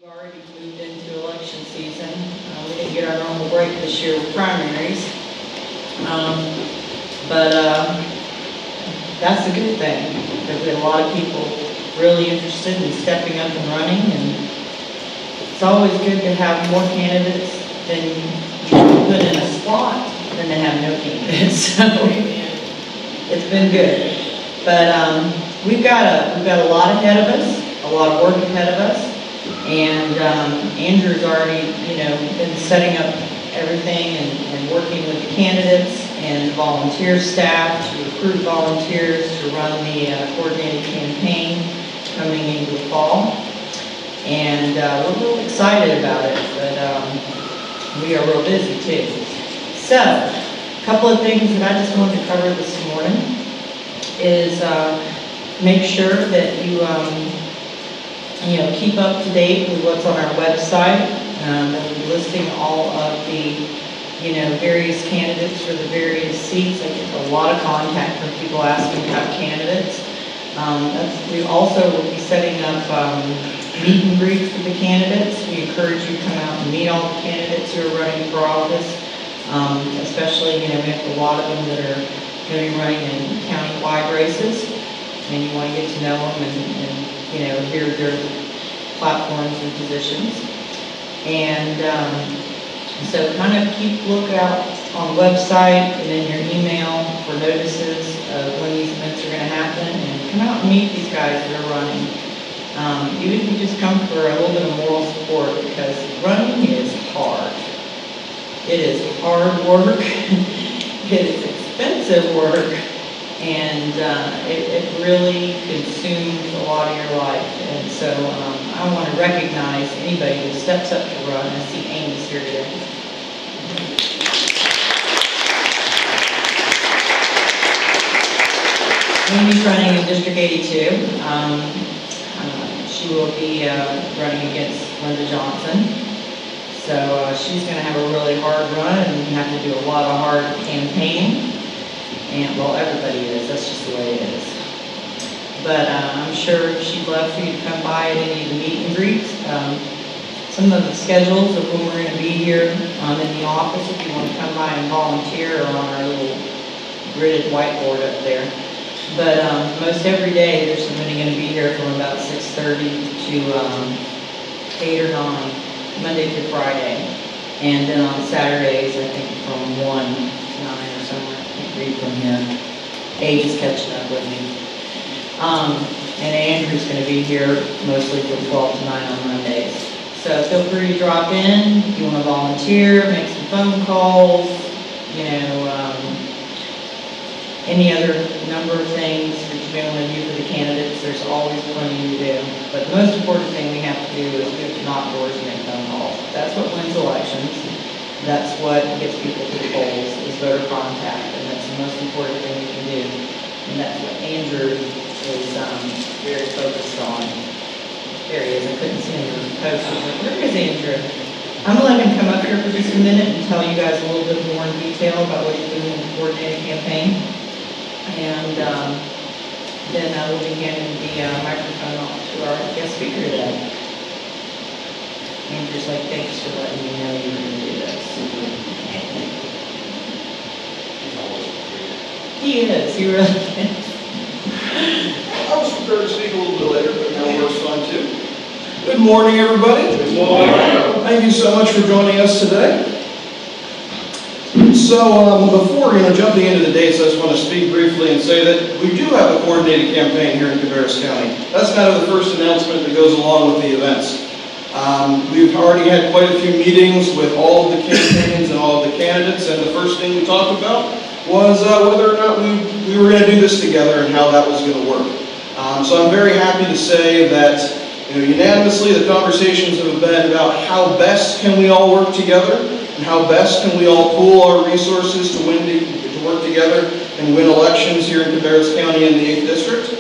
We've already moved into election season. We didn't get our normal break this year with primaries. But that's a good thing, because we had a lot of people really interested in stepping up and running, and it's always good to have more candidates than you can put in a slot than to have no candidates. So it's been good. But we've got a lot ahead of us, a lot of work ahead of us. And Andrew's already, been setting up everything and working with the candidates and the volunteer staff to recruit volunteers to run the coordinated campaign coming into the fall. And we're real excited about it, but we are real busy too. So, a couple of things that I just wanted to cover this morning is make sure that you keep up to date with what's on our website. We'll be listing all of the, various candidates for the various seats. I get a lot of contact from people asking about candidates. We also will be setting up meet and greets with the candidates. We encourage you to come out and meet all the candidates who are running for office. Especially, we have a lot of them that are going to be running in county-wide races, and you want to get to know them and hear their platforms and positions. And so kind of keep lookout on the website and in your email for notices of when these events are going to happen, and come out and meet these guys that are running. Even if you just come for a little bit of moral support, because running is hard. It is hard work. It is expensive work. And it really consumes a lot of your life. And so I want to recognize anybody who steps up to run. I see Amy's here today. Amy's running in District 82. She will be running against Linda Johnson. So she's going to have a really hard run and have to do a lot of hard campaigning. And, well, everybody is. That's just the way it is. But I'm sure she'd love for you to come by at any of the meet and greets. Some of the schedules of when we're going to be here in the office, if you want to come by and volunteer, are on our little gridded whiteboard up there. But most every day there's somebody going to be here from about 6:30 to 8 or 9, Monday through Friday. And then on Saturdays, I think from 1 to 9 or somewhere. Read from here. Age is catching up with me. And Andrew's going to be here mostly from 12 to 9 on Mondays. So feel free to drop in if you want to volunteer, make some phone calls, any other number of things that you may want to do for the candidates. There's always plenty to do. But the most important thing we have to do is we have to knock doors and make phone calls. That's what wins elections. That's what gets people to the polls, is voter contact, and that's the most important thing we can do. And that's what Andrew is very focused on. There he is. I couldn't see him in the post. Where is Andrew? I'm going to let him come up here for just a minute and tell you guys a little bit more in detail about what he's doing in the coordinated campaign. And then we'll be handing the microphone off to our guest speaker today. Andrew's like, thanks for letting me know you were going to do this. He is, he really is. I was prepared to speak a little bit later, but now works fine too. Good morning, everybody. Good morning. Thank you so much for joining us today. So before jumping into the dates, I just want to speak briefly and say that we do have a coordinated campaign here in Cabarrus County. That's kind of the first announcement that goes along with the events. We've already had quite a few meetings with all of the campaigns and all of the candidates, and the first thing we talked about was whether or not we were going to do this together and how that was going to work. So I'm very happy to say that unanimously the conversations have been about how best can we all work together and how best can we all pool our resources to work together and win elections here in Cabarrus County in the 8th District,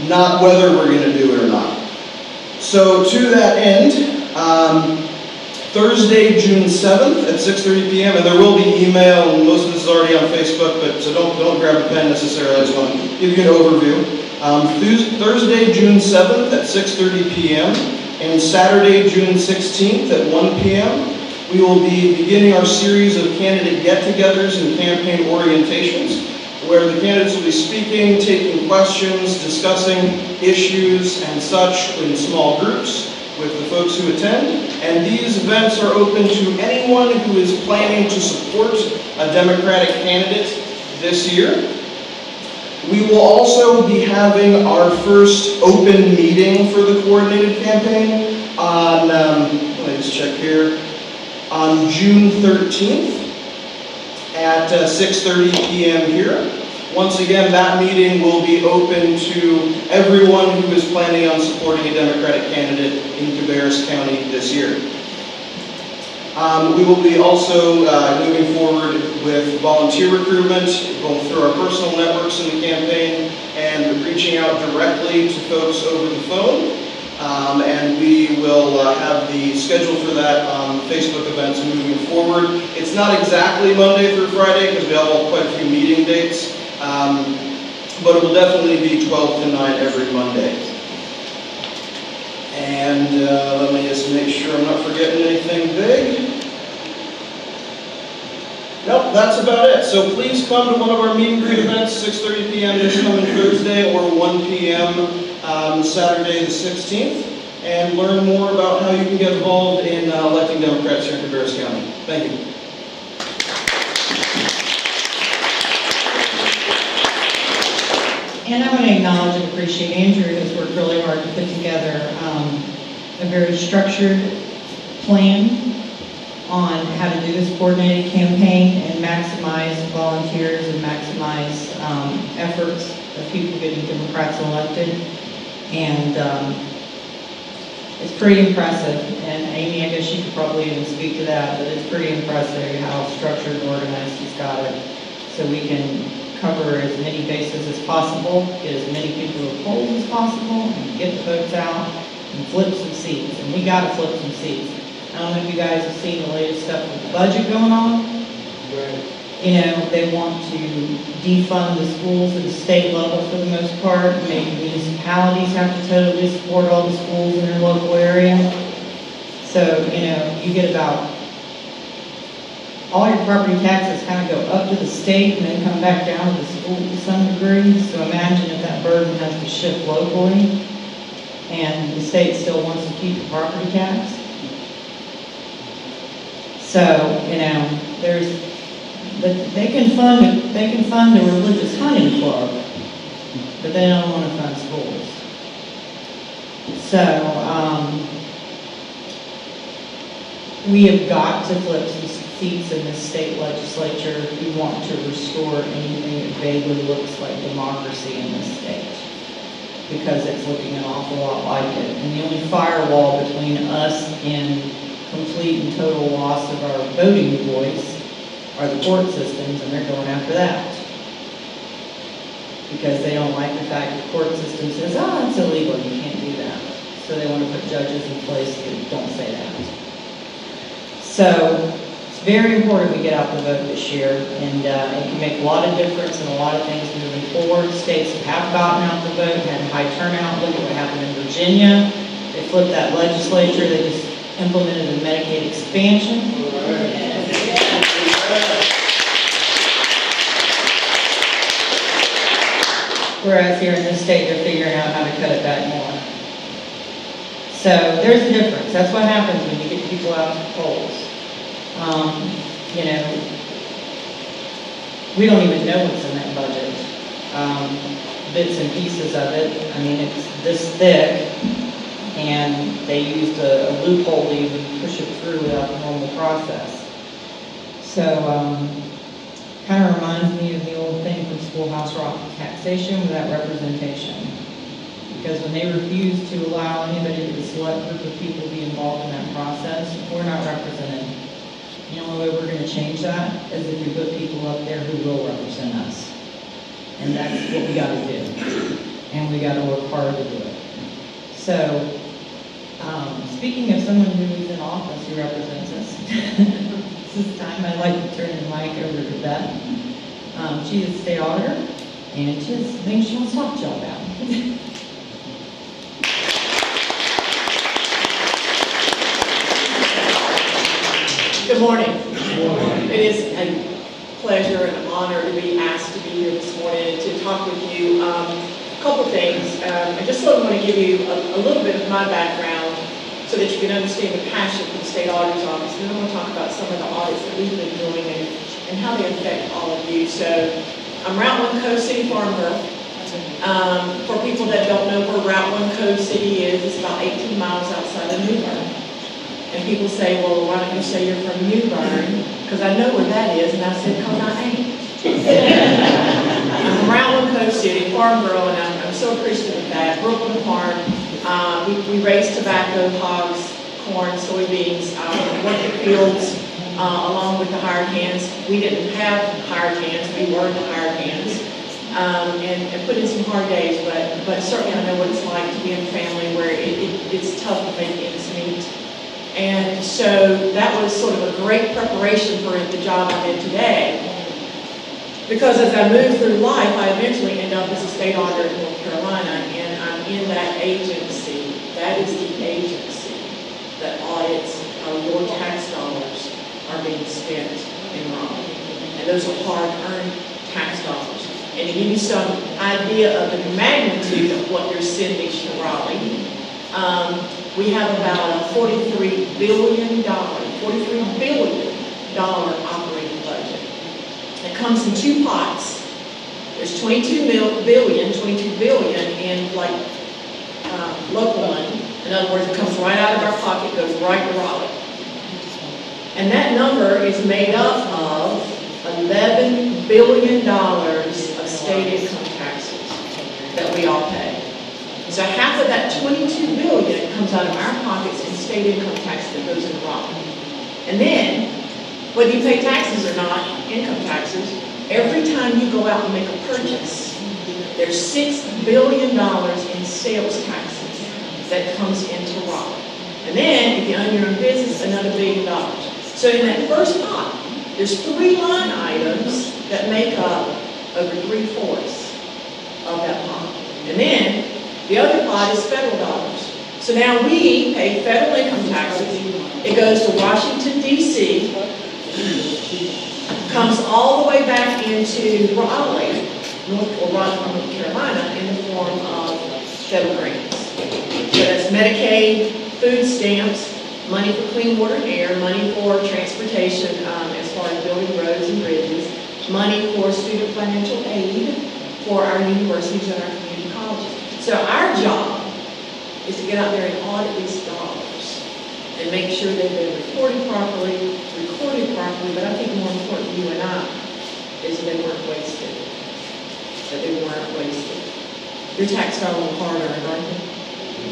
not whether we're going to do it or not. So to that end, Thursday, June 7th at 6:30 p.m., and there will be email, and most of this is already on Facebook, but so don't grab a pen necessarily. I just want to give you an overview. Thursday, June 7th at 6:30 p.m., And Saturday, June 16th at 1 p.m., we will be beginning our series of candidate get-togethers and campaign orientations, where the candidates will be speaking, taking questions, discussing issues and such in small groups with the folks who attend. And these events are open to anyone who is planning to support a Democratic candidate this year. We will also be having our first open meeting for the coordinated campaign on, let me just check here, on June 13th at 6:30 p.m. here. Once again, that meeting will be open to everyone who is planning on supporting a Democratic candidate in Cabarrus County this year. We will be also moving forward with volunteer recruitment, both through our personal networks in the campaign and reaching out directly to folks over the phone. And we will have the schedule for that on Facebook events moving forward. It's not exactly Monday through Friday because we have quite a few meeting dates, but it will definitely be 12 to 9 every Monday. And let me just make sure I'm not forgetting anything big. Nope, that's about it. So please come to one of our meet and greet events, 6:30 p.m. this coming Thursday or 1 p.m. Saturday the 16th, and learn more about how you can get involved in electing Democrats here in Cabarrus County. Thank you. And I want to acknowledge and appreciate Andrew, who's worked really hard to put together a very structured plan on how to do this coordinated campaign and maximize volunteers and maximize efforts of people getting Democrats elected. And it's pretty impressive. And Amy, I guess you could probably even speak to that, but it's pretty impressive how structured and organized he's got it. So we can cover as many bases as possible, get as many people to the polls as possible, and get the votes out and flip some seats. And we got to flip some seats. I don't know if you guys have seen the latest stuff with the budget going on. Right. You know, they want to defund the schools at the state level for the most part. Maybe municipalities have to totally support all the schools in their local area. So, you know, you get about all your property taxes kind of go up to the state and then come back down to the school to some degree. So imagine if that burden has to shift locally and the state still wants to keep the property tax. So, you know, but they can fund a religious hunting club, but they don't want to fund schools. So, we have got to flip some seats in the state legislature if we want to restore anything that vaguely looks like democracy in this state, because it's looking an awful lot like it. And the only firewall between us and complete and total loss of our voting voice are the court systems, and they're going after that. Because they don't like the fact the court system says, oh, it's illegal, you can't do that. So they want to put judges in place that don't say that. So it's very important we get out the vote this year, and it can make a lot of difference in a lot of things moving forward. States that have gotten out the vote, had a high turnout. Look at what happened in Virginia. They flipped that legislature, they just implemented a Medicaid expansion. Whereas here in this state, they're figuring out how to cut it back more. So there's a difference. That's what happens when you get people out to the polls. You know, we don't even know what's in that budget. Bits and pieces of it. I mean, it's this thick. And they used a loophole to even push it through without the normal process. So, kind of reminds me of the old thing from Schoolhouse Rock, taxation without representation. Because when they refuse to allow anybody to select group of people to be involved in that process, we're not represented. The only way we're going to change that is if we put people up there who will represent us. And that's what we got to do. And we got to work hard to do it. So, speaking of someone who is in office who represents us, this is time I'd like to turn the mic over to Beth. She is the state auditor, and she has things she wants to talk to y'all about. morning. It is a pleasure and honor to be asked to be here this morning and to talk with you. A couple things. I just sort of want to give you a little bit of my background so that you can understand the passion for the State Auditor's Office. And then I want to talk about some of the audits that we've been doing and how they affect all of you. So I'm Route 1 Code City Farm Girl. For people that don't know where Route 1 Code City is, it's about 18 miles outside of New Bern. And people say, well, why don't you say you're from New Bern? Because I know where that is, and I said, because I ain't. I'm from Route 1 Code City, farm girl, and I'm so appreciative of that. Brooklyn Farm, we raise tobacco, hogs, corn, soybeans, work the fields along with the hired hands. We didn't have hired hands, we were the hired hands. And put in some hard days, but certainly I know what it's like to be in a family where it's tough to make ends meet. And so that was sort of a great preparation for the job I'm in today. Because as I move through life, I eventually end up as a state auditor in North Carolina, and I'm in that agency. That is the agency that audits how your tax dollars are being spent in Raleigh. And those are hard-earned tax dollars. And to give you some idea of the magnitude of what you're sending to Raleigh, we have about a $43 billion operating budget. It comes in two pots. There's $22 billion in like local money. In other words, it comes right out of our pocket, goes right to Raleigh. And that number is made up of $11 billion of state income taxes that we all pay. So half of that $22 billion comes out of our pockets in state income tax that goes in Raleigh. And then, whether you pay taxes or not, income taxes, every time you go out and make a purchase, there's $6 billion in sales taxes that comes into Raleigh. And then, if you own your own business, another $1 billion. So in that first pot, there's 3 line items that make up over 3/4 of that pot. And then, the other pot is federal dollars. So now we pay federal income taxes. It goes to Washington, D.C., comes all the way back into Raleigh, North Carolina, in the form of federal grants. So that's Medicaid, food stamps, money for clean water and air, money for transportation as far as building roads and bridges, money for student financial aid for our universities and our community colleges. So our job is to get out there and audit these dollars and make sure they've been recorded properly, but I think more important to you and I is that they weren't wasted. Your tax dollars are hard-earned, aren't they?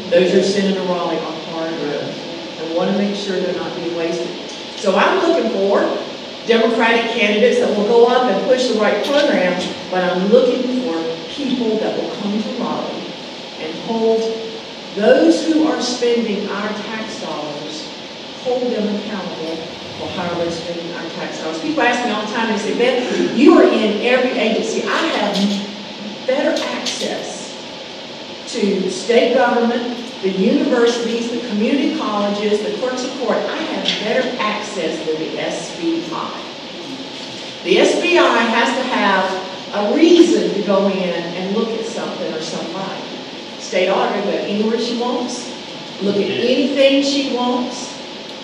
Those you're sending to Raleigh are hard-earned. I want to make sure they're not being wasted. So I'm looking for Democratic candidates that will go up and push the right programs, but I'm looking for people that will come to Raleigh and hold those who are spending our tax dollars, hold them accountable for how they're spending our tax dollars. People ask me all the time, they say, Beth, you are in every agency. I have better access to state government, the universities, the community colleges, the clerks of court. I have better access than the SBI. The SBI has to have a reason to go in and look at something or somebody. State auditor, go anywhere she wants, look at anything she wants,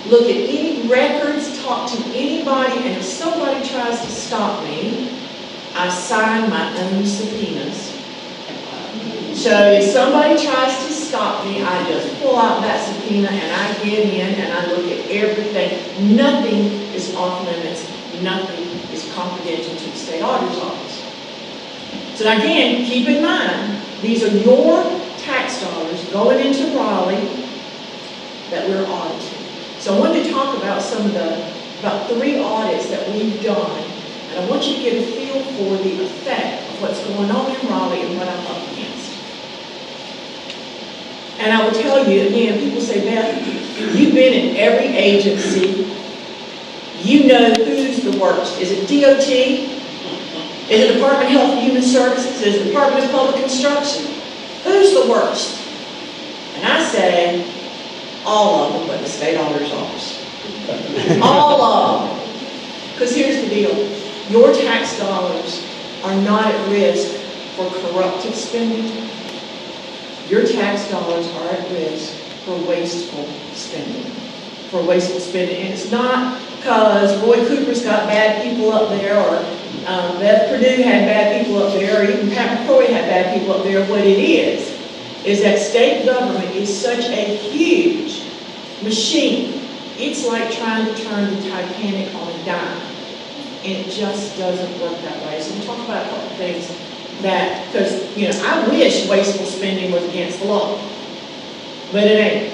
look at any records, talk to anybody, and if somebody tries to stop me, I sign my own subpoenas. So if somebody tries to stop me, I just pull out that subpoena and I get in and I look at everything. Nothing is off limits. Nothing is confidential to the state auditor's office. So again, keep in mind, these are your tax dollars going into Raleigh that we're auditing. So I wanted to talk about about 3 audits that we've done, and I want you to get a feel for the effect of what's going on in Raleigh and what I'm up against. And I will tell you, again, people say, Beth, you've been in every agency. You know who's the worst. Is it DOT? Is it Department of Health and Human Services? Is it Department of Public Instruction? Who's the worst? And I say, all of them but the state auditor's office. All of them. Because here's the deal. Your tax dollars are not at risk for corruptive spending. Your tax dollars are at risk for wasteful spending. For wasteful spending. And it's not because Roy Cooper's got bad people up there, or Beth Purdue had bad people up there, or even Pat McCrory had bad people up there. What it is that state government is such a huge machine. It's like trying to turn the Titanic on a dime. And it just doesn't work that way. So we'll talk about a couple things that, because, I wish wasteful spending was against the law. But it ain't.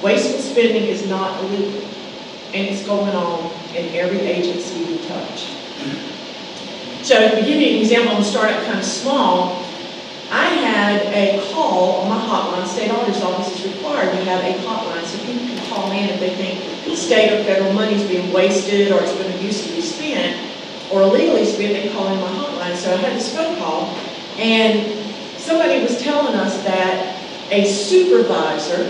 Wasteful spending is not illegal. And it's going on in every agency we touch. So to give you an example, I'm going to start out kind of small. I had a call on my hotline. State Auditor's Office is required to have a hotline so people can call in if they think state or federal money is being wasted or it's been abusively spent or illegally spent. They call in my hotline. So I had this phone call, and somebody was telling us that a supervisor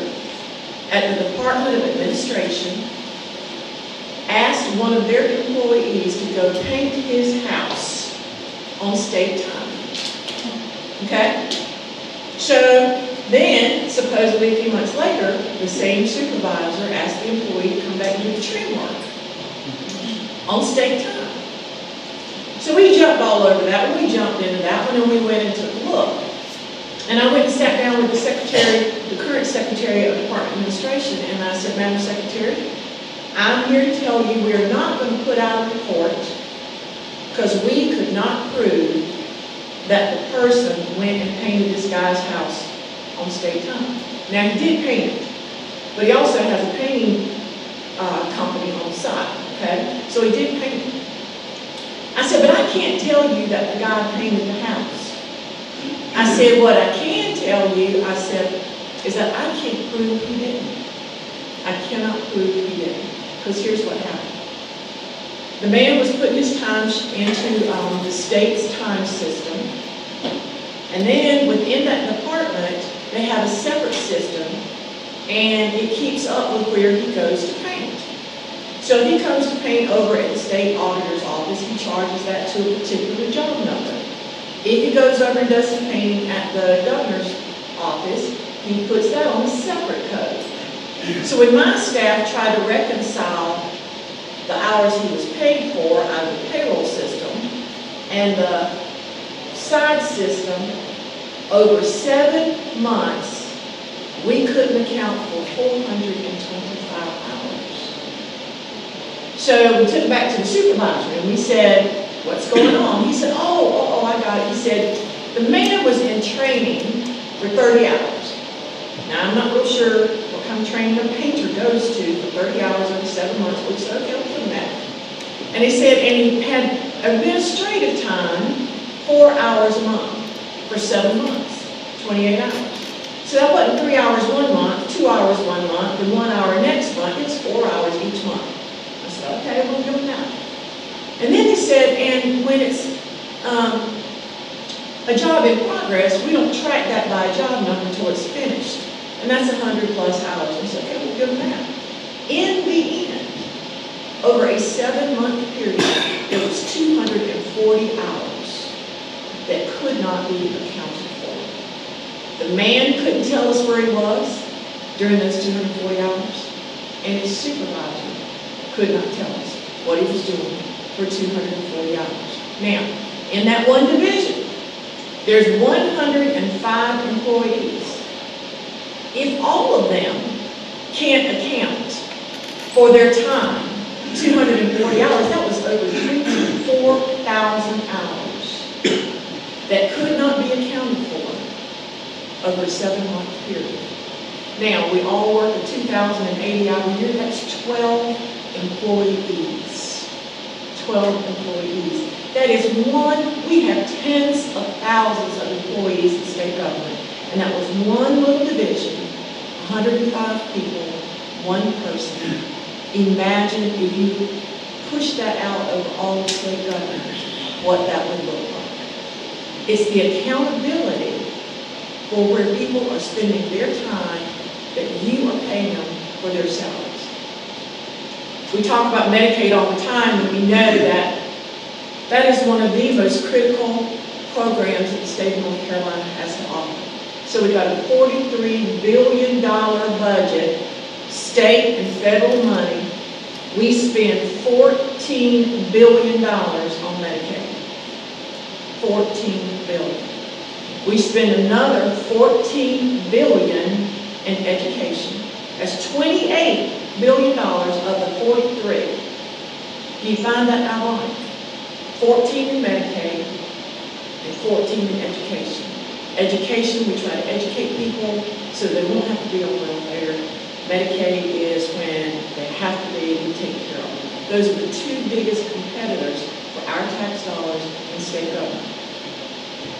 at the Department of Administration asked one of their employees to go paint his house on state time. Okay? So then, supposedly a few months later, the same supervisor asked the employee to come back and do the trim work on state time. So we jumped all over that one. We jumped into that one, and we went and took a look. And I went and sat down with the secretary, the current secretary of Department of Administration, and I said, Madam Secretary, I'm here to tell you we are not going to put out a report because we could not prove that the person went and painted this guy's house on state time. Now, he did paint it, but he also has a painting company on the side, okay? So he did paint it. I said, but I can't tell you that the guy painted the house. I said, what I can tell you, I said, is that I can't prove he didn't. I cannot prove he didn't. Because here's what happened. The man was putting his time into the state's time system. And then within that department, they have a separate system. And it keeps up with where he goes to paint. So if he comes to paint over at the state auditor's office, he charges that to a particular job number. If he goes over and does some painting at the governor's office, he puts that on a separate code. So when my staff tried to reconcile the hours he was paid for out of the payroll system and the side system, over 7 months, we couldn't account for 425 hours. So we took it back to the supervisor and we said, what's going on? He said, oh, I got it. He said, the man was in training for 30 hours. Now, I'm not real sure what kind of training a painter goes to for 30 hours over 7 months, which is okay from that. And he said, and he had administrative time 4 hours a month for 7 months, 28 hours. So that wasn't 3 hours 1 month, 2 hours 1 month, and 1 hour next month. It's 4 hours each month. I said, okay, we'll give him that. And then he said, and when it's a job in progress, we don't track that by a job number until it's finished. And that's 100 plus hours. I said, okay, we'll give them that. In the end, over a 7-month period, there was 240 hours that could not be accounted for. The man couldn't tell us where he was during those 240 hours, and his supervisor could not tell us what he was doing for 240 hours. Now, in that one division, there's 105 employees. If all of them can't account for their time, 240 hours, that was over 24,000 hours that could not be accounted for over a 7-month period. Now, we all work a 2,080-hour year. That's 12 employees. 12 employees. That is we have tens of thousands of employees in state government. And that was one little division, 105 people, one person. Imagine if you push that out over all the state government, what that would look like. It's the accountability for where people are spending their time that you are paying them for their salaries. We talk about Medicaid all the time, and we know that that is one of the most critical programs that the state of North Carolina has to offer. So we got a $43 billion budget, state and federal money. We spend $14 billion on Medicaid. $14 billion. We spend another $14 billion in education. That's $28 billion of the 43. Do you find that ironic? 14 in Medicaid and 14 in education. Education, we try to educate people so they won't have to be on welfare. Medicaid is when they have to be, we take care of them. Those are the two biggest competitors for our tax dollars in state government.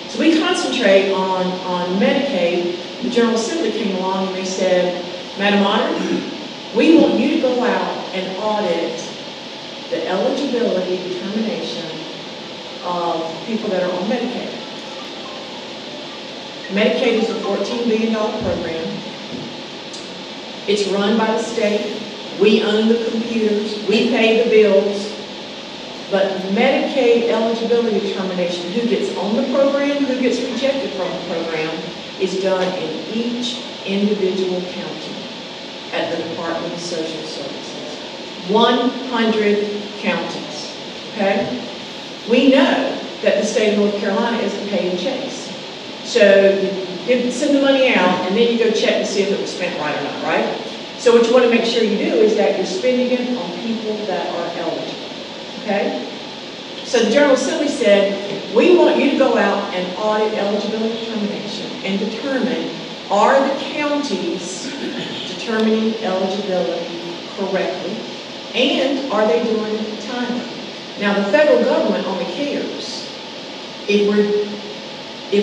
So we concentrate on Medicaid. The General Assembly came along and they said, Madam Auditor, we want you to go out and audit the eligibility determination of people that are on Medicaid. Medicaid is a $14 billion program. It's run by the state. We own the computers. We pay the bills. But Medicaid eligibility determination, who gets on the program, who gets rejected from the program, is done in each individual county at the Department of Social Services. 100 counties, okay? We know that the state of North Carolina is a pay and chase. So you send the money out, and then you go check to see if it was spent right or not, right? So what you want to make sure you do is that you're spending it on people that are eligible, okay? So the General Assembly said, we want you to go out and audit eligibility determination and determine, are the counties determining eligibility correctly, and are they doing it timely? Now the federal government only cares if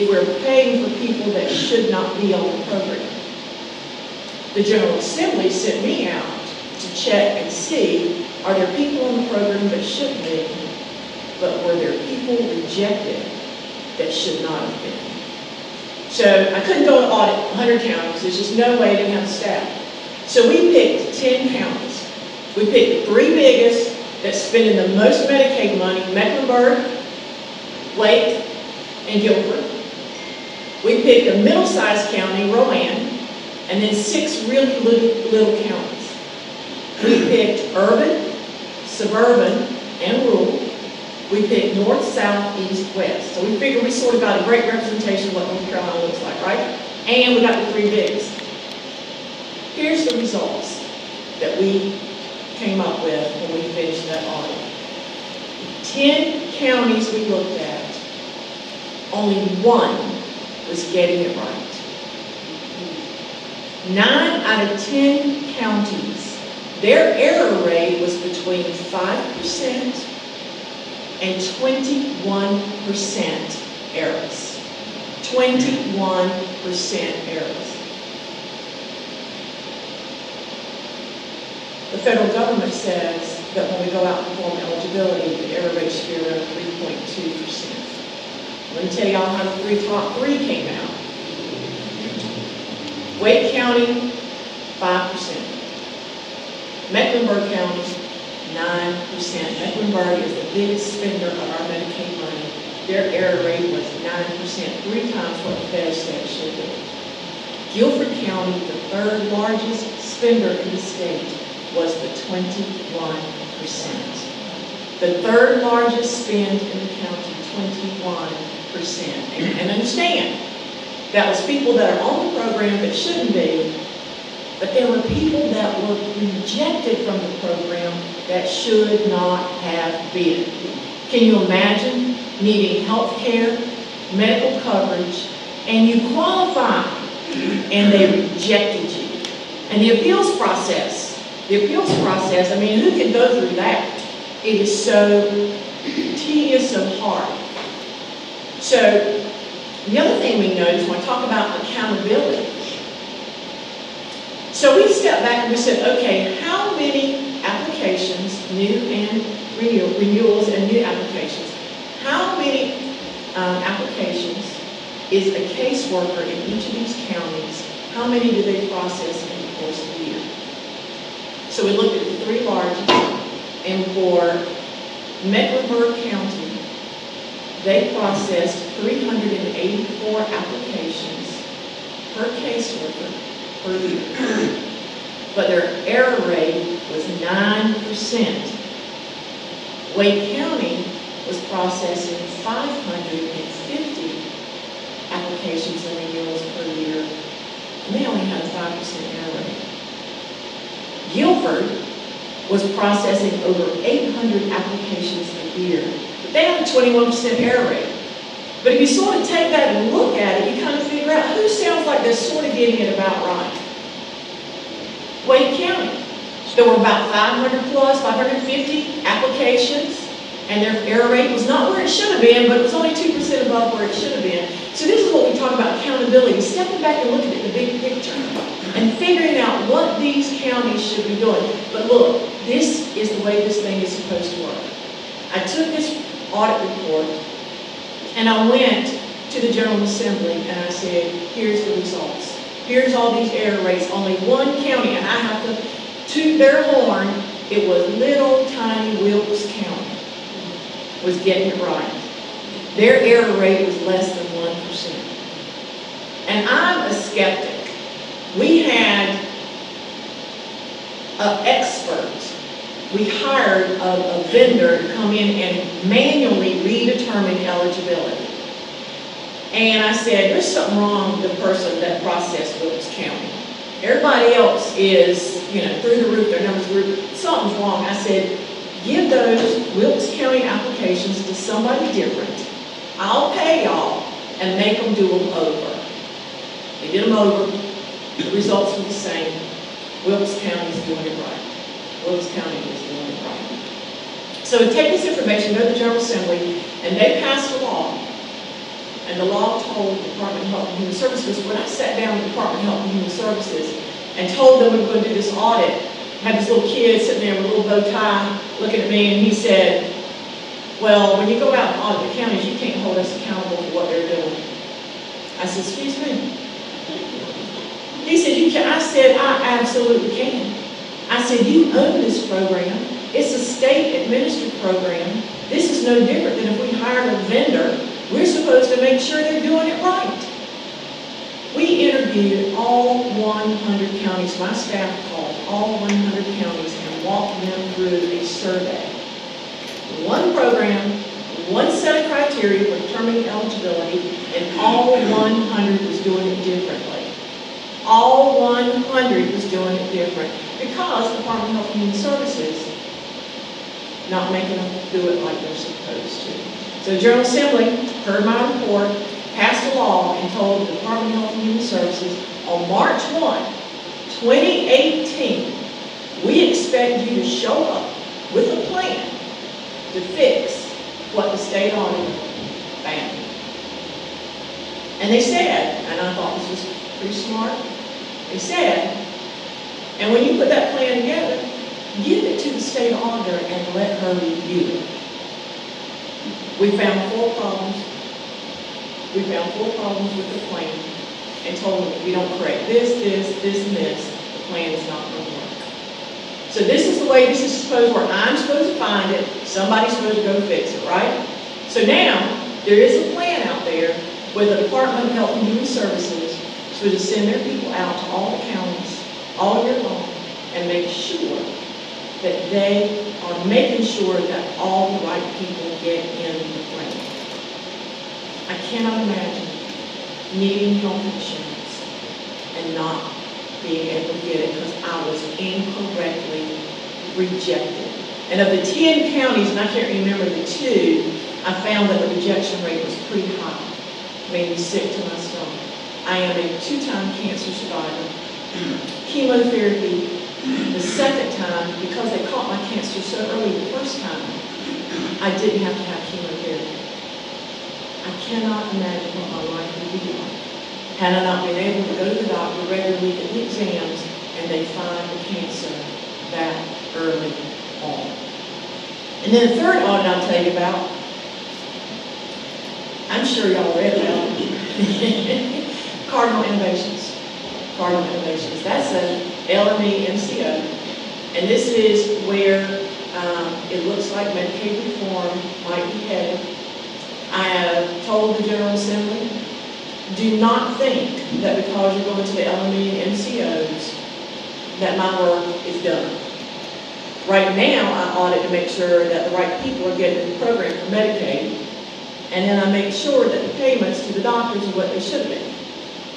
we're paying for people that should not be on the program. The General Assembly sent me out to check and see, are there people on the program that shouldn't be, but were there people rejected that should not have been? So I couldn't go and audit 100 counties. There's just no way, I didn't have the staff. So we picked 10 counties. We picked the 3 biggest that's spending the most Medicaid money, Mecklenburg, Lake, and Guilford. We picked a middle-sized county, Rowan, and then 6 really little counties. We picked urban, suburban, and rural. We picked north, south, east, west. So we figured we sort of got a great representation of what North Carolina looks like, right? And we got the 3 biggest. Here's the results that we came up with when we finished that audit. 10 counties we looked at, only 1 was getting it right. 9 out of 10 counties, their error rate was between 5% and 21% errors. 21% errors. The federal government says that when we go out and perform eligibility, the error rate should be around 3.2%. Let me tell y'all how the top 3 came out. Wake County, 5%. Mecklenburg County, 9%. Mecklenburg is the biggest spender of our Medicaid money. Their error rate was 9%, 3 times what the Fed said it should be. Guilford County, the 3rd largest spender in the state, was the 21%. The 3rd largest spend in the county, 21%. And understand, that was people that are on the program that shouldn't be, but there were people that were rejected from the program that should not have been. Can you imagine needing health care, medical coverage, and you qualified, and they rejected you? And the appeals process, I mean, who can go through that? It is so tedious and hard. So, the other thing we noticed when I talk about accountability, so we stepped back and we said, okay, how many applications, new and renewals and new applications, how many applications is a caseworker in each of these counties, how many do they process in the course of the year? So we looked at the 3 largest, And for Mecklenburg County, they processed 384 applications per caseworker per year. But their error rate was 9%. Wake County was processing 550 applications in renewals per year, and they only had a 5% error rate. Guilford was processing over 800 applications a year, but they had a 21% error rate. But if you sort of take that and look at it, you kind of figure out who sounds like they're sort of getting it about right. Wake County. There were about 500 plus, 550 applications, and their error rate was not where it should have been, but it was only 2% above where it should have been. So this is what we talk about accountability, stepping back and looking at the big picture and figuring out what these counties should be doing. But look, this is the way this thing is supposed to work. I took this audit report and I went to the General Assembly and I said, here's the results. Here's all these error rates, only one county, and I have to toot their horn, it was little tiny Wilkes County was getting it right. Their error rate was less than 1%. And I'm a skeptic. We had an expert. We hired a vendor to come in and manually redetermine eligibility. And I said, there's something wrong with the person that processed Wilkes County. Everybody else is, through the roof, their numbers through. Something's wrong. I said, give those Wilkes County applications to somebody different. I'll pay y'all and make them do them over. They did them over. The results were the same. Wilkes County is doing it right. Wilkes County is doing it right. So take this information, go to the General Assembly, and they passed a law. And the law told the Department of Health and Human Services, when I sat down with the Department of Health and Human Services and told them we were going to do this audit, I had this little kid sitting there with a little bow tie looking at me, and he said, well, when you go out and audit the counties, you can't hold us accountable for what they're doing. I said, excuse me? He said, you can. I said, I absolutely can. I said, you own this program. It's a state-administered program. This is no different than if we hired a vendor. We're supposed to make sure they're doing it right. We interviewed all 100 counties. My staff called all 100 counties and walked them through a survey. One program, one set of criteria for determining eligibility, and all 100 was doing it differently. All 100 was doing it different because the Department of Health and Human Services not making them do it like they're supposed to. So the General Assembly heard my report, passed a law, and told the Department of Health and Human Services on March 1, 2018, we expect you to show up with a plan to fix what the state auditor found. And they said, and I thought this was pretty smart, they said, and when you put that plan together, give it to the state auditor and let her review it. We found 4 problems. We found 4 problems with the plan and told them if we don't correct this, and this, the plan is not going to work. So this is the way this is supposed to work. I'm supposed to find it. Somebody's supposed to go fix it, right? So now, there is a plan out there where the Department of Health and Human Services is supposed to send their people out to all the counties all year long and make sure that they are making sure that all the right people get in the plan. I cannot imagine needing health insurance and not being able to get it because I was incorrectly rejected. And of the 10 counties, and I can't remember the 2, I found that the rejection rate was pretty high. Made me sick to my stomach. I am a 2-time cancer survivor. Chemotherapy, the second time, because they caught my cancer so early the first time, I didn't have to have chemotherapy. I cannot imagine what my life would be like had I not been able to go to the doctor regularly, get the exams, and they find the cancer that early on. And then the third audit I'll tell you about, I'm sure y'all read about it. Cardinal Innovations. Cardinal Innovations. That's a LME MCO. And this is where It looks like Medicaid reform might be headed. I have told the General Assembly, do not think that because you're going to the LME and MCOs that my work is done. Right now, I audit to make sure that the right people are getting in the program for Medicaid, and then I make sure that the payments to the doctors are what they should have been.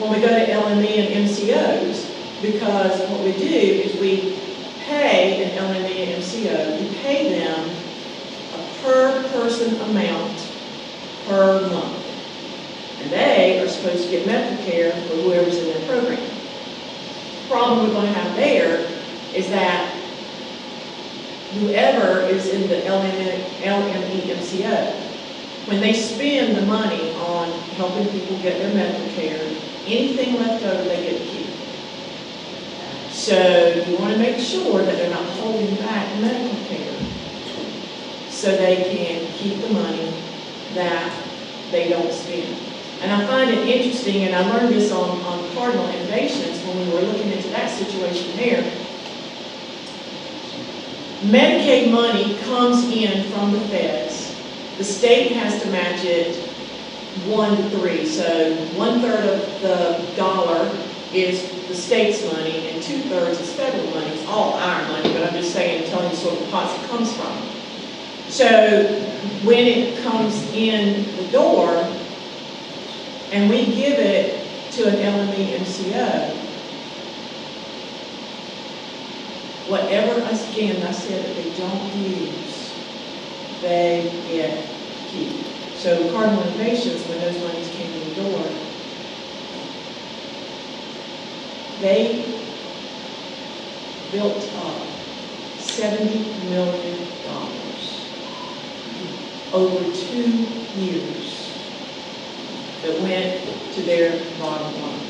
When we go to LME and MCOs, because what we do is we pay an LME and MCO, we pay them a per person amount per month. And they are supposed to get medical care for whoever's in their program. The problem we're going to have there is that whoever is in the LME MCO, when they spend the money on helping people get their medical care, anything left over they get to keep. So you want to make sure that they're not holding back medical care so they can keep the money that they don't spend. And I find it interesting, and I learned this on Cardinal Innovations when we were looking into that situation there. Medicaid money comes in from the feds. The state has to match it 1 to 3. So 1/3 of the dollar is the state's money and 2/3 is federal money. It's all our money, but I'm just saying, telling you sort of the pots it comes from. So when it comes in the door and we give it to an LME MCO, whatever, again, I said that they don't use, they get to keep. So Cardinal Innovations, when those monies came in the door, they built up $70 million over 2 years that went to their bottom line.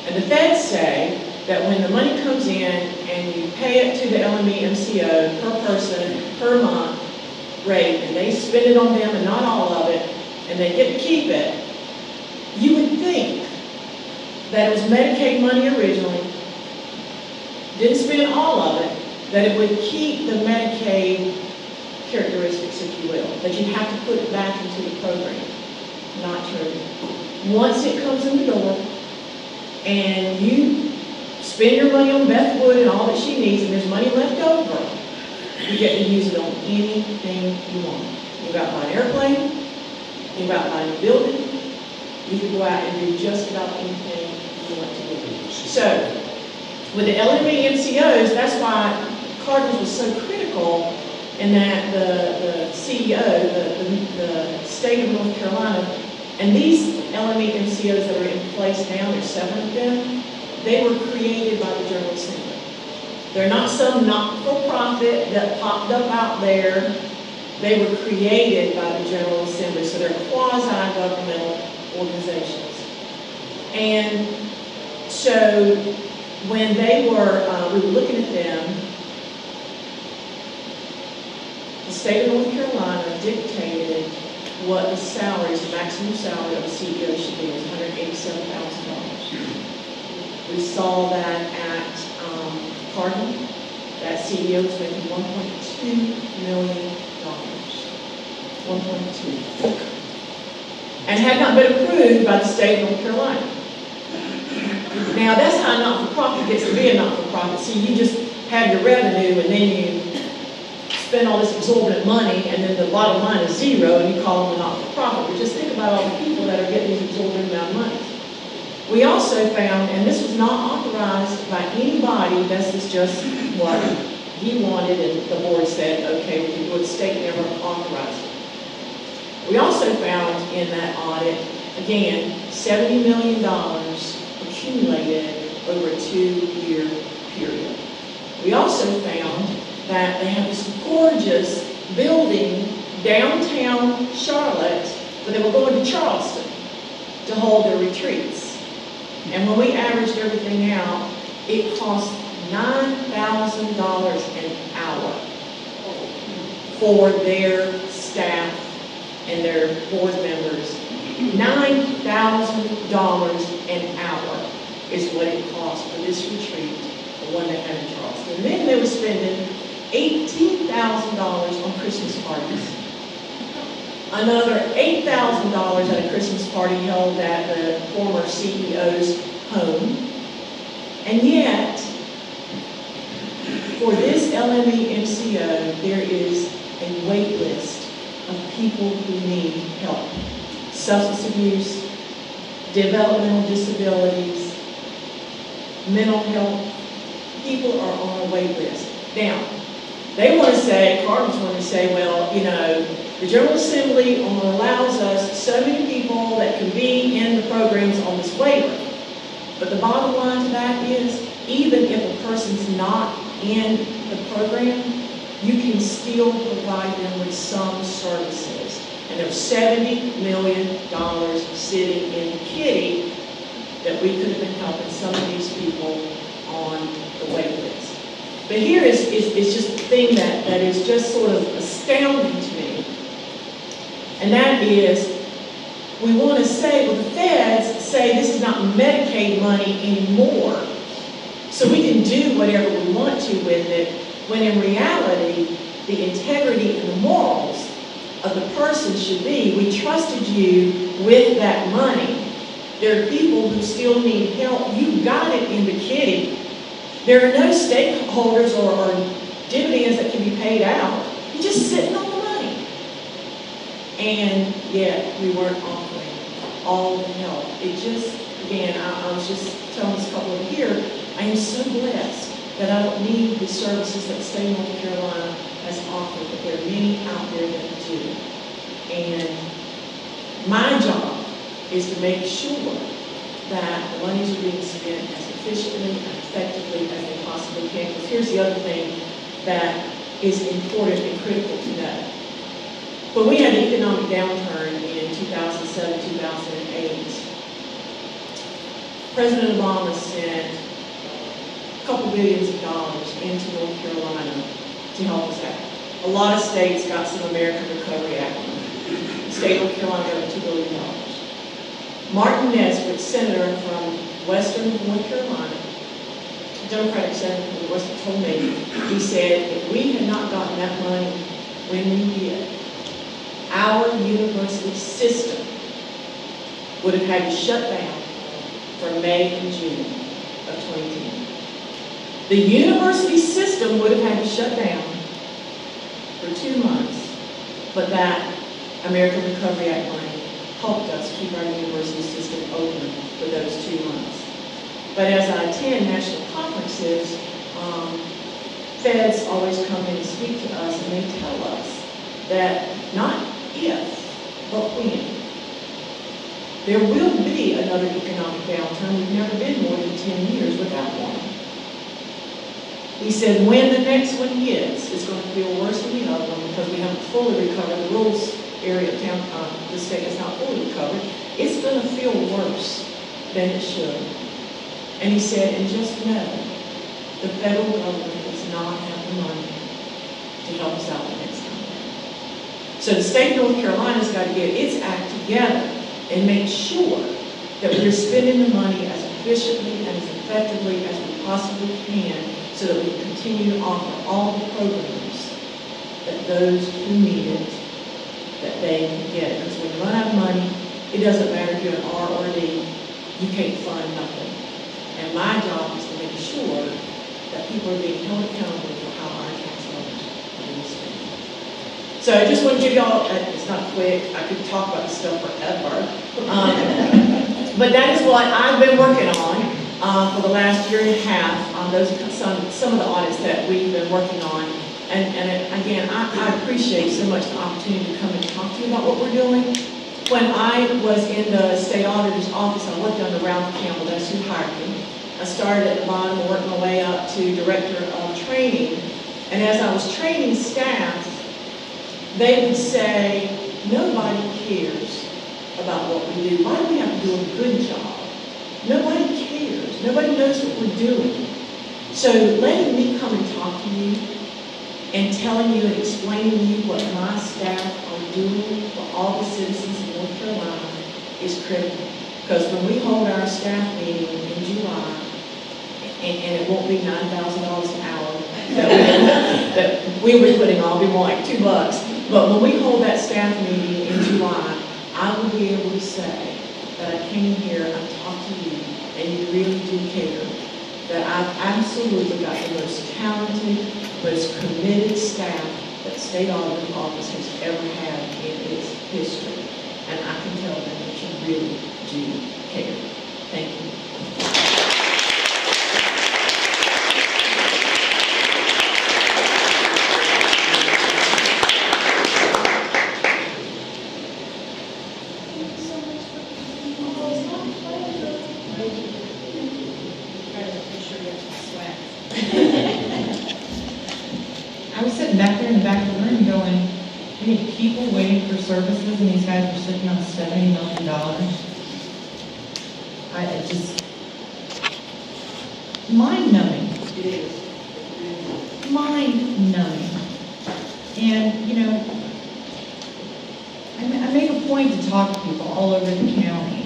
And the feds say that when the money comes in and you pay it to the LME MCO per person, per month rate, and they spend it on them and not all of it, and they get to keep it, you would think that it was Medicaid money originally, didn't spend all of it, that it would keep the Medicaid characteristics, if you will, that you have to put it back into the program. Not true. Once it comes in the door and you spend your money on Beth Wood and all that she needs, and there's money left over, you get to use it on anything you want. You got to buy an airplane, you got to buy a building, you can go out and do just about anything you want to do. So, with the LME MCOs, that's why Cardinals was so critical in that the CEO, the state of North Carolina, and these LME MCOs that are in place now, there's 7 of them, they were created by the General Assembly. They're not some not-for-profit that popped up out there. They were created by the General Assembly, so they're quasi-governmental organizations. And so when they were, we were looking at them, the state of North Carolina dictated what the salaries, the maximum salary of a CEO should be, is $187,000. We saw that at Cardinal. That CEO was making $1.2 million. 1.2. And had not been approved by the state of North Carolina. Now, that's how a not-for-profit gets to be a not-for-profit. See, you just have your revenue and then you spend all this exorbitant money and then the bottom line is zero and you call them a not-for-profit. But just think about all the people that are getting these exorbitant amount of money. We also found, and this was not authorized by anybody, this is just what he wanted and the board said, okay, we can do it, the state never authorized it. We also found in that audit, again, $70 million accumulated over a 2-year period. We also found that they have this gorgeous building downtown Charlotte, but they were going to Charleston to hold their retreats. And when we averaged everything out, it cost $9,000 an hour for their staff and their board members. $9,000 an hour is what it cost for this retreat, the one they had in Charleston. And then they were spending $18,000 on Christmas parties. Another $8,000 at a Christmas party held at the former CEO's home. And yet, for this LME MCO, there is a wait list of people who need help. Substance abuse, developmental disabilities, mental health. People are on a wait list. Now, they want to say, Cardinals want to say, well, you know, the General Assembly only allows us so many people that can be in the programs on this waiver. But the bottom line to that is, even if a person's not in the program, you can still provide them with some services. And there's $70 million sitting in the kitty that we could have been helping some of these people on the wait list. But here is just the thing that is just sort of astounding to me. And that is, we want to say, well, the feds say this is not Medicaid money anymore, so we can do whatever we want to with it, when in reality, the integrity and the morals of the person should be, we trusted you with that money. There are people who still need help. You got it in the kitty. There are no stakeholders or dividends that can be paid out. You're just sitting on the money. And yet, we weren't offering all the help. It just, again, I was just telling this couple over here, I am so blessed that I don't need the services that the state of North Carolina has offered, but there are many out there that do. And my job is to make sure that the monies are being spent as efficiently and effectively as they possibly can. Because here's the other thing that is important and critical to know. When we had the economic downturn in 2007, 2008, President Obama sent a couple billions of dollars into North Carolina to help us out. A lot of states got some American Recovery Act money. The state of North Carolina got $2 billion. Martin Nesbitt, senator from Western North Carolina, Democratic senator from Western, told me, he said, if we had not gotten that money when we did, our university system would have had to shut down for May and June of 2010. The university system would have had to shut down for 2 months, but that American Recovery Act money helped us keep our university system open for those 2 months. But as I attend national conferences, feds always come in and speak to us, and they tell us that not if, but when. There will be another economic downturn. We've never been more than 10 years without one. He said when the next one hits, it's going to feel worse than the other one because we haven't fully recovered. The rural area of town, the state is not fully recovered. It's going to feel worse than it should. And he said, and just know, the federal government does not have the money to help us out the next time. So the state of North Carolina's got to get its act together and make sure that we're spending the money as efficiently and as effectively as we possibly can so that we can continue to offer all the programs that those who need it, that they can get it. Because when you run out of money, it doesn't matter if you're an R or an E, you can't fund nothing. And my job is to make sure that people are being held accountable for how our tax dollars are being spent. So I just want to give y'all, it's not quick, I could talk about this stuff forever. But that is what I've been working on for the last year and a half. Those are some of the audits that we've been working on. And again, I appreciate so much the opportunity to come and talk to you about what we're doing. When I was in the state auditor's office, I worked under Ralph Campbell, that's who hired me. I started at the bottom and worked my way up to director of training. And as I was training staff, they would say, nobody cares about what we do. Why do we have to do a good job? Nobody cares. Nobody knows what we're doing. So letting me come and talk to you and telling you and explaining to you what my staff are doing for all the citizens of North Carolina is critical. Because when we hold our staff meeting in July, and it won't be $9,000 an hour, that we were putting on, it'll be more like $2. But when we hold that staff meeting in July, I will be able to say that I came here, I talked to you, and you really do care. That I've absolutely got the most talented, most committed staff that State Auditor's Office has ever had in its history. And I can tell them that you really do care. Thank you. I was sitting back there in the back of the room going, we had people waiting for services and these guys were sitting on $70 million. It just, mind-numbing. It is. Mind-numbing. And, you know, I make a point to talk to people all over the county.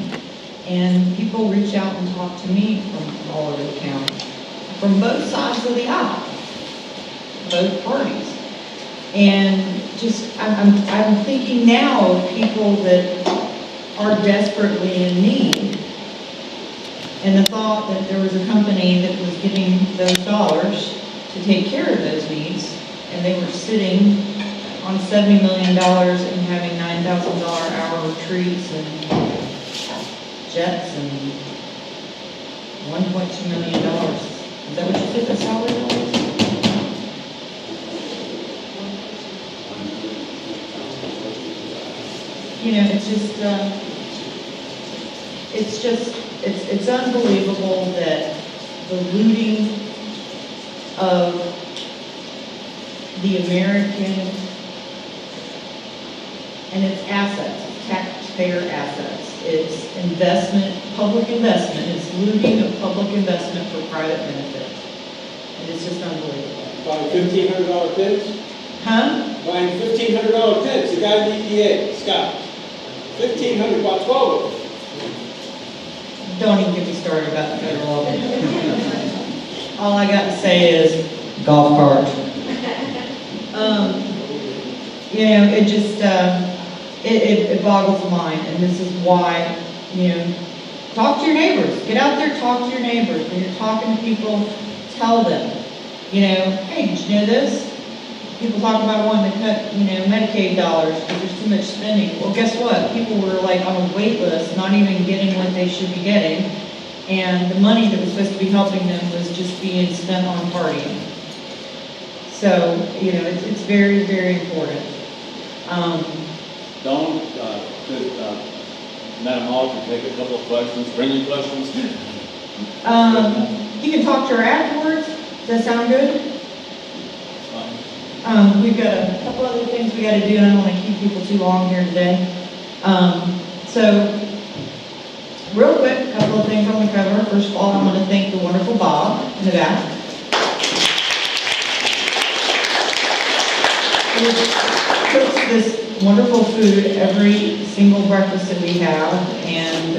And people reach out and talk to me from all over the county, from both sides of the aisle, both parties. And just, I'm thinking now of people that are desperately in need. And the thought that there was a company that was getting those dollars to take care of those needs, and they were sitting on $70 million and having $9,000 hour retreats and jets and $1.2 million. Is that what you said the salary was? You know, it's unbelievable that the looting of the American and its assets, taxpayer assets, it's investment, public investment, it's looting of public investment for private benefit. And it's just unbelievable. Buying $1,500 pins? Huh? Buying $1,500 pins. The guy in the EPA, Scott. $1,500, bought 12 of them. Don't even get me started about the federal level. All I got to say is golf cart. You know, it just, it boggles the mind, and this is why, you know, talk to your neighbors. Get out there, talk to your neighbors. When you're talking to people, tell them, you know, hey, did you know this? People talk about wanting to cut, you know, Medicaid dollars because there's too much spending. Well, guess what? People were like on a wait list, not even getting what they should be getting. And the money that was supposed to be helping them was just being spent on partying. So, you know, it's very, very important. Dawn, could Madam Auditor take a couple of questions, friendly questions? You can talk to her afterwards. Does that sound good? We've got a couple other things we got to do, and I don't want to keep people too long here today. So, real quick, a couple of things I want to cover. First of all, I want to thank the wonderful Bob in the back. He cooks this wonderful food every single breakfast that we have, and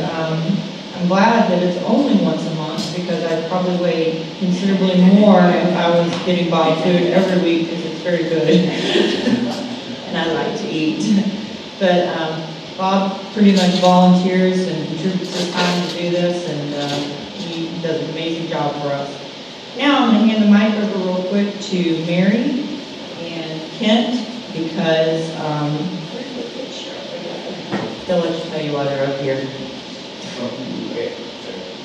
I'm glad that it's only once a month because I'd probably weigh considerably more if I was getting Bob food every week because it's very good and I like to eat. But Bob pretty much volunteers and contributes his time to do this, and he does an amazing job for us. Now I'm going to hand the mic over real quick to Mary and Kent because they'll let you tell you why they're up here. Okay.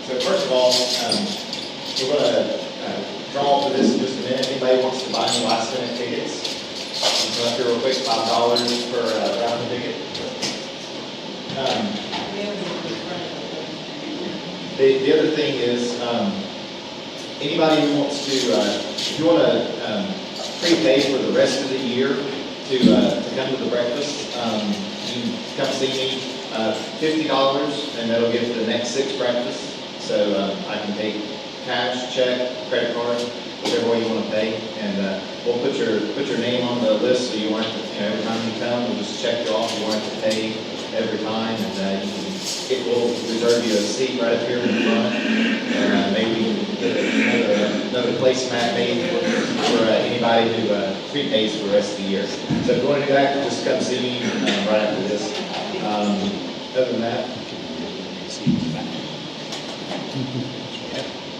So first of all, we're going to draw for this in just a minute. Anybody wants to buy any last minute tickets? You can up here real quick, $5 per round ticket. The other thing is, anybody who wants to, if you want to prepay for the rest of the year to come to the breakfast, you can come see me. $50, and that'll get the next 6 breakfasts. So I can take cash, check, credit card, whichever way you want to pay, and we'll put your name on the list so you won't have to, every time you come, we'll just check you off. You won't have to pay every time, and we'll reserve you a seat right up here in the front, and maybe we can get another another placemat made for anybody who prepays for the rest of the year. So if you want to do that, just come see me right after this. Other than that.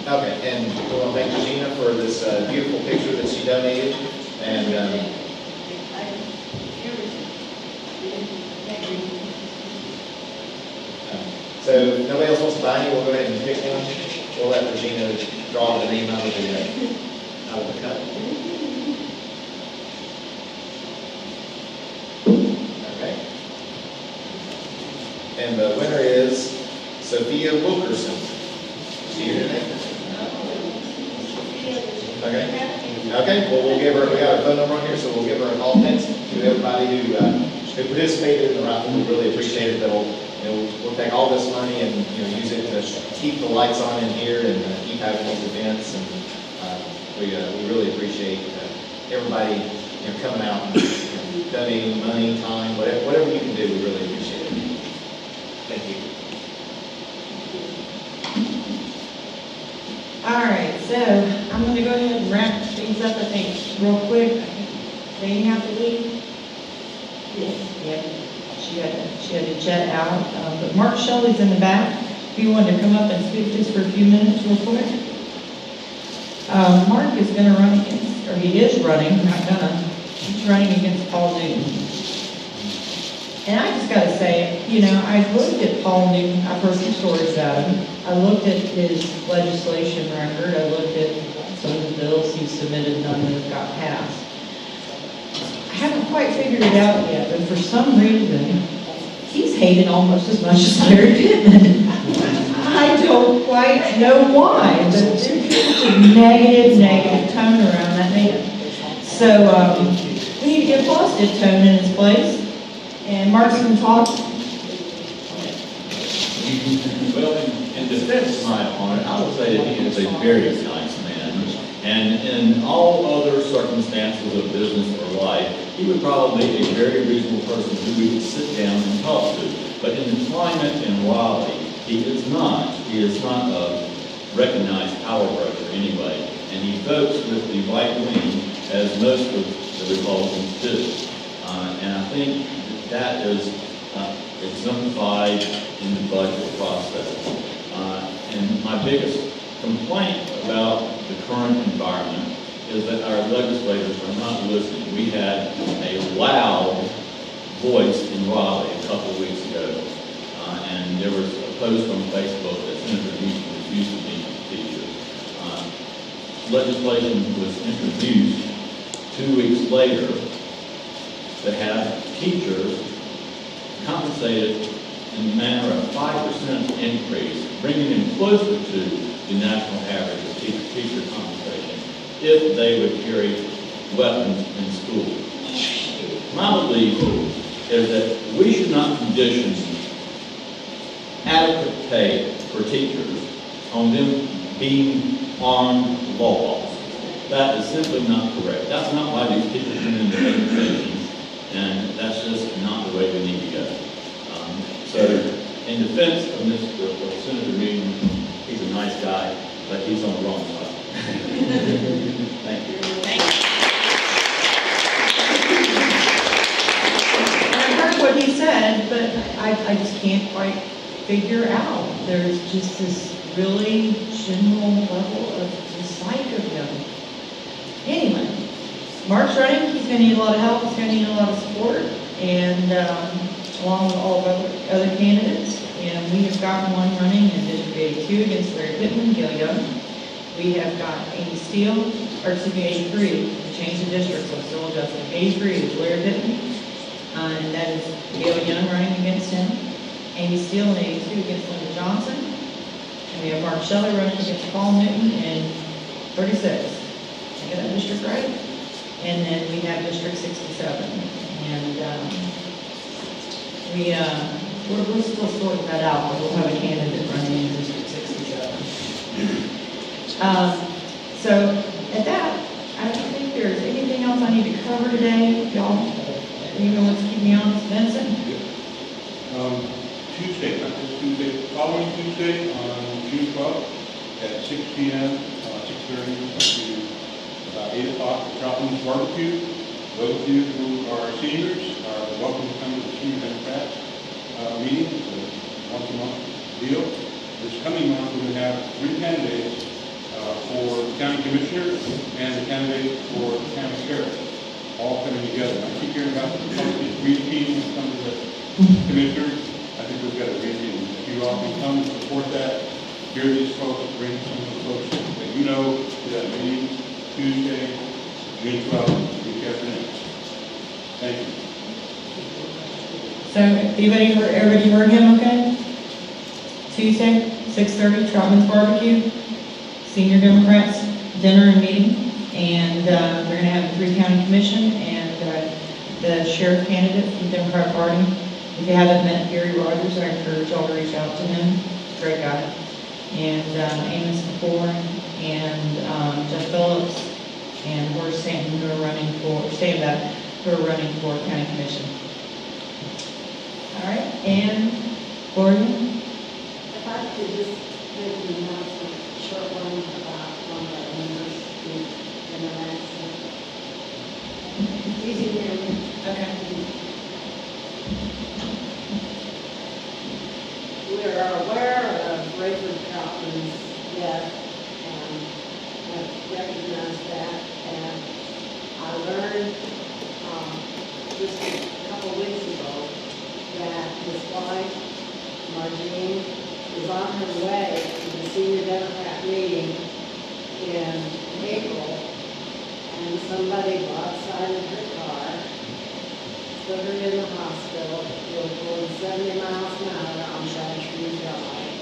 Okay, and we want to thank Regina for this beautiful picture that she donated. And so if nobody else wants to buy any, we'll go ahead and pick one. We'll let Regina draw the name out of the cup. Okay. And the winner is Sophia Wilkerson. Is she here today? Okay, well, we got her phone number on here, so we'll give her a call next to everybody who participated in the raffle. We really appreciate it. We'll take all this money and use it to keep the lights on in here and keep having these events. And we really appreciate everybody coming out and donating money, time, whatever you can do. We really appreciate it. Thank you. All right, so I'm going to go ahead and wrap things up, I think, real quick. They have to leave? Yes. Yep. She had to jet out, but Mark Shelley's in the back. If you wanted to come up and speak just for a few minutes real quick. Mark is going to run against, or he is running, not gonna, he's running against Paul Newton. And I just got to say, I looked at Paul Newton, I've heard some stories about him. I looked at his legislation record, I looked at some of the bills he submitted, none that have got passed. I haven't quite figured it out yet, but for some reason, he's hated almost as much as Larry Pittman. I don't quite know why, but there's just a negative tone around that man. So we need to get a positive tone in his place. And Mark's going to talk. Well, in defense of my opponent, I would say that he is a very nice man. And in all other circumstances of business or life, he would probably be a very reasonable person who we would sit down and talk to. But in the climate in Raleigh, he is not a recognized power broker anyway. And he votes with the right wing, as most of the Republicans do. And I think that is exemplified in the budget process. And my biggest complaint about the current environment is that our legislators are not listening. We had a loud voice in Raleigh a couple of weeks ago, and there was a post on Facebook that Senator Newsom refused to meet with teachers. Legislation was introduced 2 weeks later that had teachers compensated in the manner of 5% increase, bringing them closer to the national average of teacher compensation if they would carry weapons in school. My belief is that we should not condition adequate pay for teachers on them being armed law officers. That is simply not correct. That's not why these teachers come into education, and that's just not the way we need to go. So, in defense of Senator Newton, he's a nice guy, but he's on the wrong side. Thank you. I heard what he said, but I just can't quite figure out. There's just this really general level of dislike of him. Anyway, Mark's running. He's going to need a lot of help. He's going to need a lot of support, and along with all of our other candidates. And we have got one running in District 82 against Larry Pittman, Gil Young. We have got Amy Steele, or excuse me, 83, to change the district, so it's still adjusting. 83 is Larry Pittman, and that is Gil Young running against him. Amy Steele in 82 against Linda Johnson. And we have Mark Shelley running against Paul Newton in 36. Did I get that district right? And then we have District 67. And we're still sorting that out, but we'll have a candidate running in District 67. So at that, I don't think there's anything else I need to cover today. Y'all, anyone wants to keep me honest? Vincent? Tuesday, not this Tuesday, following Tuesday on June 12th at 6 p.m., 6 6:30 to about 8 o'clock at Troutman's Barbecue. Those of you who are seniors are welcome to come to the Senior Democrats meeting. It's a once-a-month deal. This coming month, we're going to have 3 candidates for the county commissioner and the candidate for the county sheriff, all coming together. I keep hearing about the Republican green team when it comes to the commissioners. I think we've got a green team. If you all can come and support that, hear these folks, bring some of the folks that you know to that meeting Tuesday, June 12th, week after next. Thank you. So, everybody heard him okay? Tuesday, 6:30, Troutman's Barbecue, Senior Democrats dinner and meeting, and we're going to have the 3 county commission and the sheriff candidate from the Democratic Party. If you haven't met Gary Rogers, I encourage y'all to reach out to him. Great guy. And Amos McCord and Jeff Phillips and Horace Stanton, who are running for county commission. All right, and Gloria? If I could just make an announcement, short one about one of our members in an accident. It's easy to hear me. Okay. We are aware of Rayford Troutman's death and have recognized that. And I learned just a couple weeks ago that his wife, Margene, is on her way to the Senior Democrat meeting in April, and somebody outside her car, put her in the hospital, they were going 70 miles an hour on Tree Drive.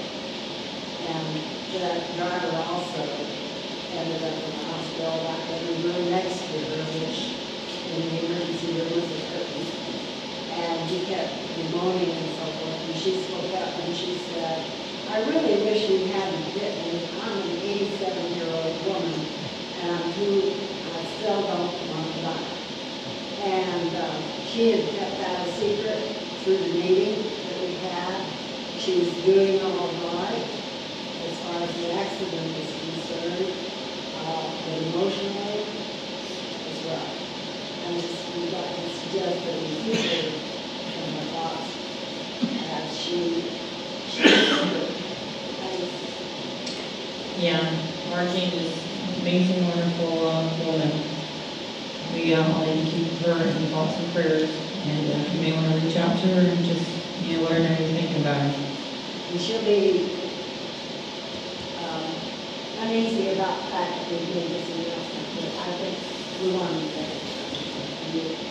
And that driver also ended up in the hospital, like in the room next to her, which in the emergency room was a curtain. And he kept moaning and so forth, and she spoke up and she said, I really wish you hadn't hit me. I'm an 87-year-old woman, and I still don't want to die. And she had kept that a secret through the meeting that we had. She's doing all right as far as the accident is concerned, but emotionally as well. And we'd like to suggest that we keep her in our thoughts as she Yeah, Margene is an amazing, wonderful woman. We all need to keep her in thoughts and prayers, and you may want to reach out to her and just, let her know you're thinking about her. And she'll be uneasy about the fact that we made this announcement, but I think we want to do that.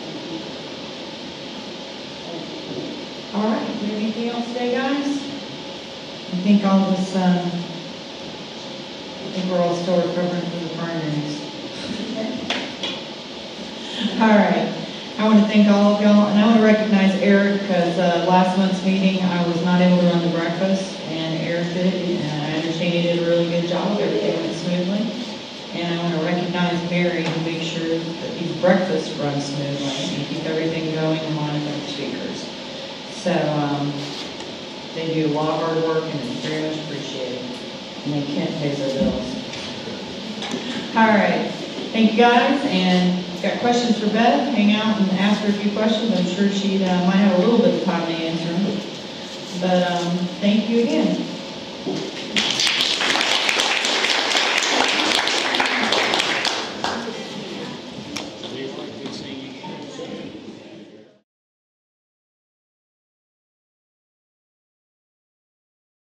All right, do we have anything else today, guys? I think all of us, I think we're all still recovering from the primaries. All right, I want to thank all of y'all, and I want to recognize Eric, because last month's meeting, I was not able to run the breakfast, and Eric did it, and I understand he did a really good job, everything went smoothly. And I want to recognize Mary to make sure that these breakfasts run smoothly, and keep everything going and monitor the speakers. So, they do a lot of hard work, and it's very much appreciated, and they can't pay their bills. All right, thank you guys, and if you've got questions for Beth, hang out and ask her a few questions. I'm sure she might have a little bit of time to answer them. But thank you again.